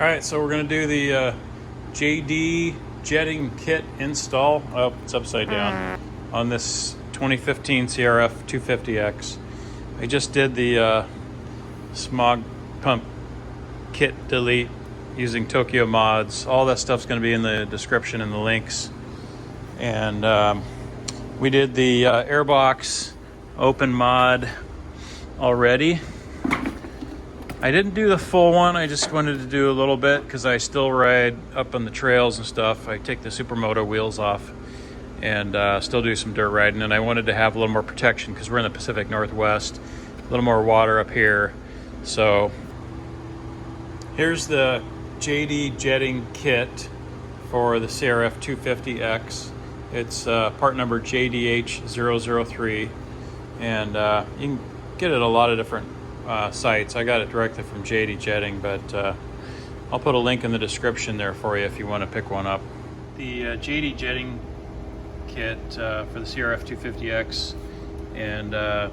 Alright, so we're going to do the JD jetting kit install. Oh, it's upside down. On this 2015 CRF250X. I just did the smog pump kit delete using Tokyo mods. All that stuff's going to be in the description and the links. And we did the airbox open mod already. I didn't do the full one. I just wanted to do a little bit because I still ride up on the trails and stuff. I take the Supermoto wheels off and still do some dirt riding. And I wanted to have a little more protection because we're in the Pacific Northwest, a little more water up here. So here's the JD jetting kit for the CRF250X. It's part number JDH003, and you can get it at a lot of different sites. I got it directly from JD Jetting, but I'll put a link in the description there for you if you want to pick one up. The JD Jetting kit for the CRF250X, and the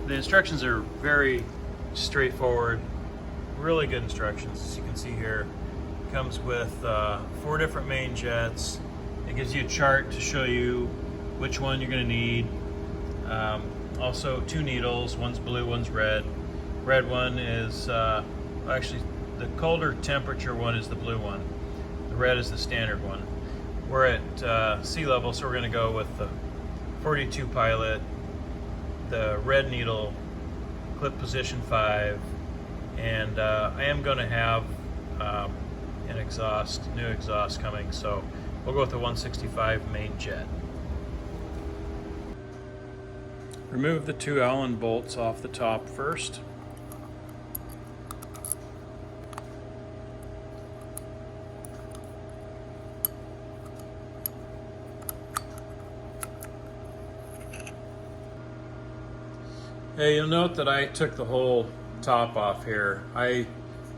instructions are very straightforward, really good instructions. As you can see here, it comes with 4 different main jets. It gives you a chart to show you which one you're going to need. Also 2 needles, one's blue, one's red. Red one is, actually the colder temperature one is the blue one. The red is the standard one. We're at sea level, so we're going to go with the 42 pilot, the red needle, clip position 5, and I am going to have an exhaust, new exhaust coming, so we'll go with the 165 main jet. Remove the 2 Allen bolts off the top first. Hey, you'll note that I took the whole top off here. I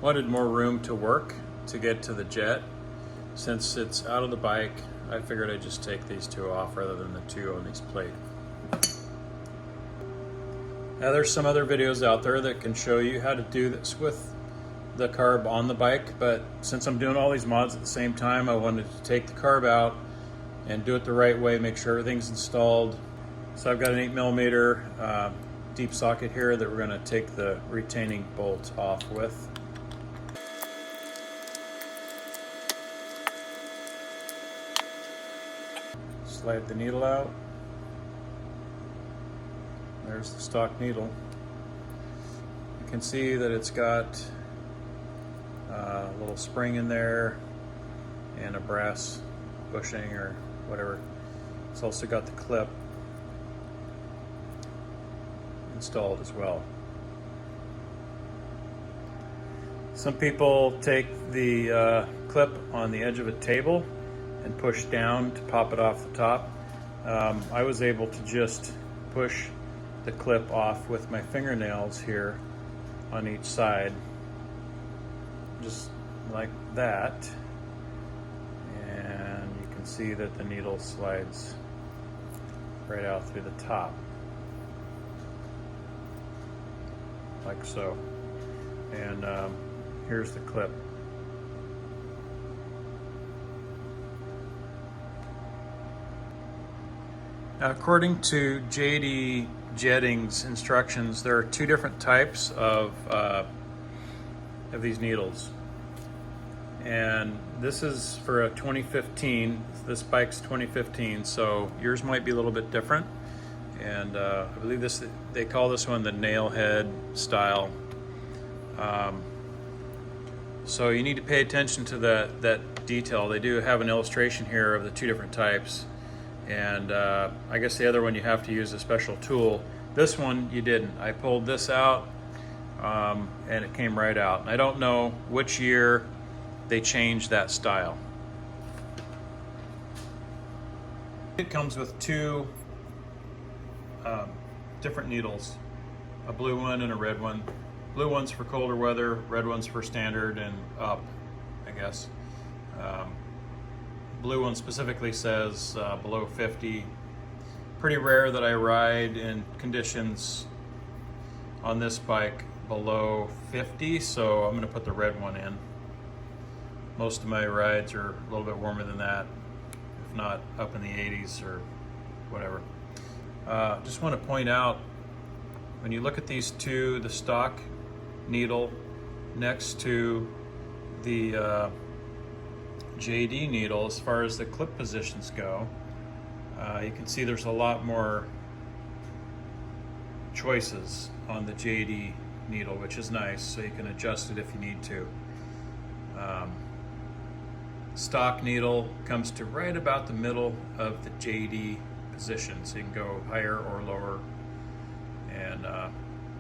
wanted more room to work to get to the jet. Since it's out of the bike, I figured I'd just take these 2 off rather than the 2 on these plate. Now there's some other videos out there that can show you how to do this with the carb on the bike, but since I'm doing all these mods at the same time, I wanted to take the carb out and do it the right way, make sure everything's installed. So I've got an 8mm deep socket here that we're going to take the retaining bolt off with. Slide the needle out. There's the stock needle. You can see that it's got a little spring in there and a brass bushing or whatever. It's also got the clip installed as well. Some people take the clip on the edge of a table and push down to pop it off the top. I was able to just push the clip off with my fingernails here on each side, just like that, and you can see that the needle slides right out through the top, like so. And here's the clip. Now, according to JD Jetting's instructions, there are 2 different types of these needles, and this is for a 2015. This bike's 2015, so yours might be a little bit different. And I believe they call this one the nail head style. So you need to pay attention to that detail. They do have an illustration here of the 2 different types. And I guess the other one you have to use a special tool. This one you didn't. I pulled this out and it came right out. And I don't know which year they changed that style. It comes with 2 different needles, a blue one and a red one. Blue one's for colder weather, red one's for standard and up, I guess. Blue one specifically says below 50. Pretty rare that I ride in conditions on this bike below 50, so I'm going to put the red one in. Most of my rides are a little bit warmer than that, if not up in the 80s or whatever. Just want to point out, when you look at these two, the stock needle next to the JD needle, as far as the clip positions go, you can see there's a lot more choices on the JD needle, which is nice, so you can adjust it if you need to. Stock needle comes to right about the middle of the JD position, so you can go higher or lower. And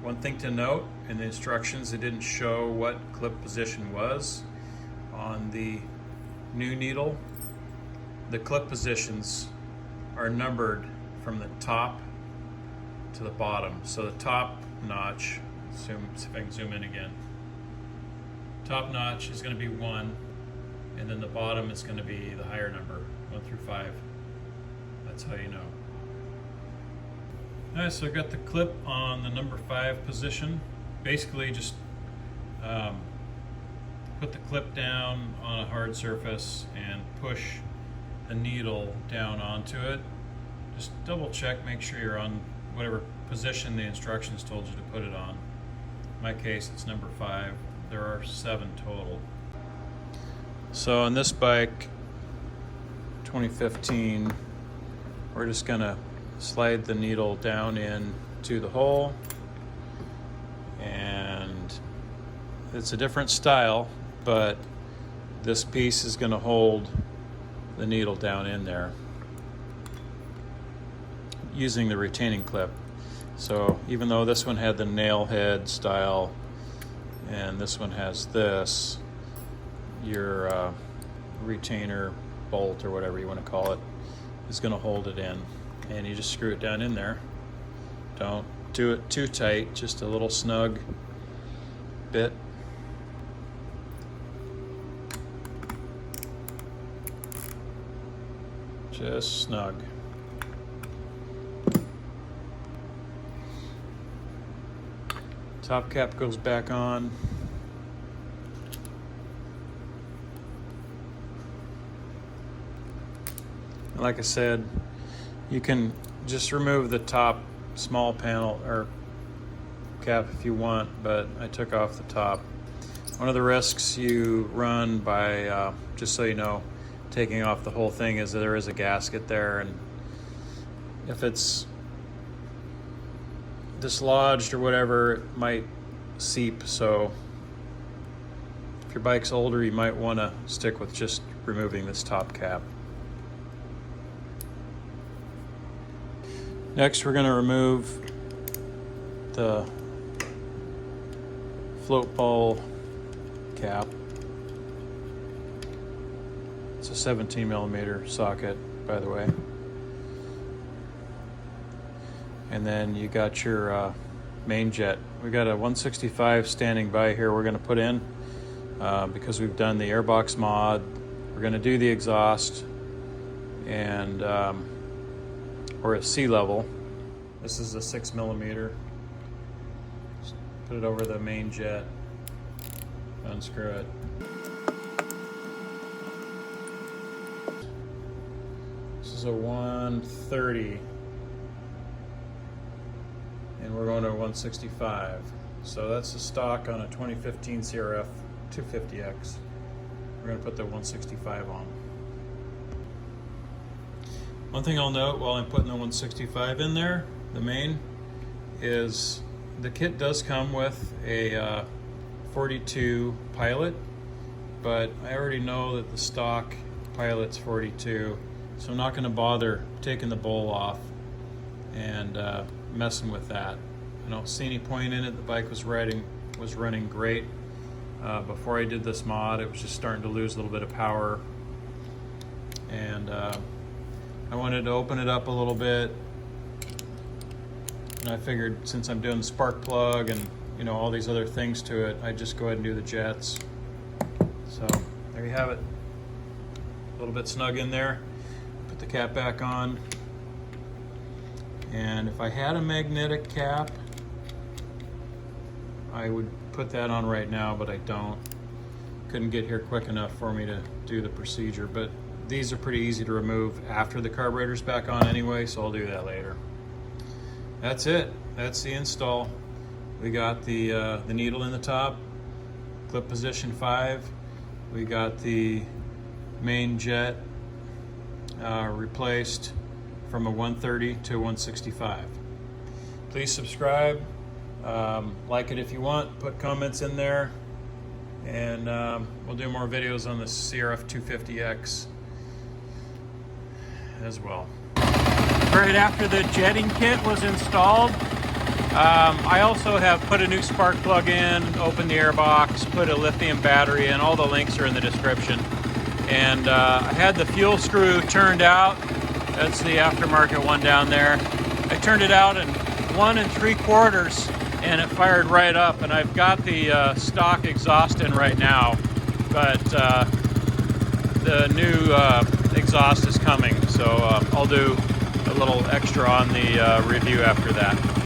one thing to note, in the instructions it didn't show what clip position was on the new needle. The clip positions are numbered from the top to the bottom. So the top notch, see if I can zoom in again. Top notch is going to be 1, and then the bottom is going to be the higher number, 1 through 5. That's how you know. Alright, so I got the clip on the number 5 position. Basically just put the clip down on a hard surface and push the needle down onto it. Just double check, make sure you're on whatever position the instructions told you to put it on. In my case, it's number 5. There are 7 total. So on this bike, 2015, we're just gonna slide the needle down into the hole, and it's a different style, but this piece is gonna hold the needle down in there using the retaining clip. So even though this one had the nail head style and this one has this, your retainer bolt or whatever you want to call it is going to hold it in, and you just screw it down in there. Don't do it too tight, just a little snug bit. Just snug. Top cap goes back on. And like I said, you can just remove the top small panel or cap if you want, but I took off the top. One of the risks you run by, just so you know, taking off the whole thing is that there is a gasket there, and if it's dislodged or whatever, it might seep. So if your bike's older, you might want to stick with just removing this top cap. Next, we're going to remove the float ball cap. It's a 17mm socket, by the way. And then you got your main jet. We got a 165 standing by here we're going to put in because we've done the airbox mod. We're going to do the exhaust, and we're at sea level. This is a 6mm. Just put it over the main jet, unscrew it. This is a 130. And we're going to 165. So that's the stock on a 2015 CRF250X. We're going to put the 165 on. One thing I'll note while I'm putting the 165 in there, the main, is the kit does come with a 42 pilot, but I already know that the stock pilot's 42, so I'm not going to bother taking the bowl off and messing with that. I don't see any point in it. The bike was running great. Before I did this mod, it was just starting to lose a little bit of power, and I wanted to open it up a little bit, and I figured since I'm doing the spark plug and all these other things to it, I'd just go ahead and do the jets. So there you have it. A little bit snug in there. Put the cap back on. And if I had a magnetic cap, I would put that on right now, but I don't. couldn't get here quick enough for me to do the procedure, but these are pretty easy to remove after the carburetor's back on anyway, so I'll do that later. That's it. That's the install. We got the needle in the top, clip position 5. We got the main jet replaced from a 130 to 165. Please subscribe, like it if you want, put comments in there, and we'll do more videos on the CRF250X as well. Right after the jetting kit was installed, I also have put a new spark plug in, opened the air box, put a lithium battery in. All the links are in the description. And I had the fuel screw turned out. That's the aftermarket one down there. I turned it out in 1 3/4 and it fired right up. And I've got the stock exhaust in right now, but the new exhaust is coming. So I'll do a little extra on the review after that.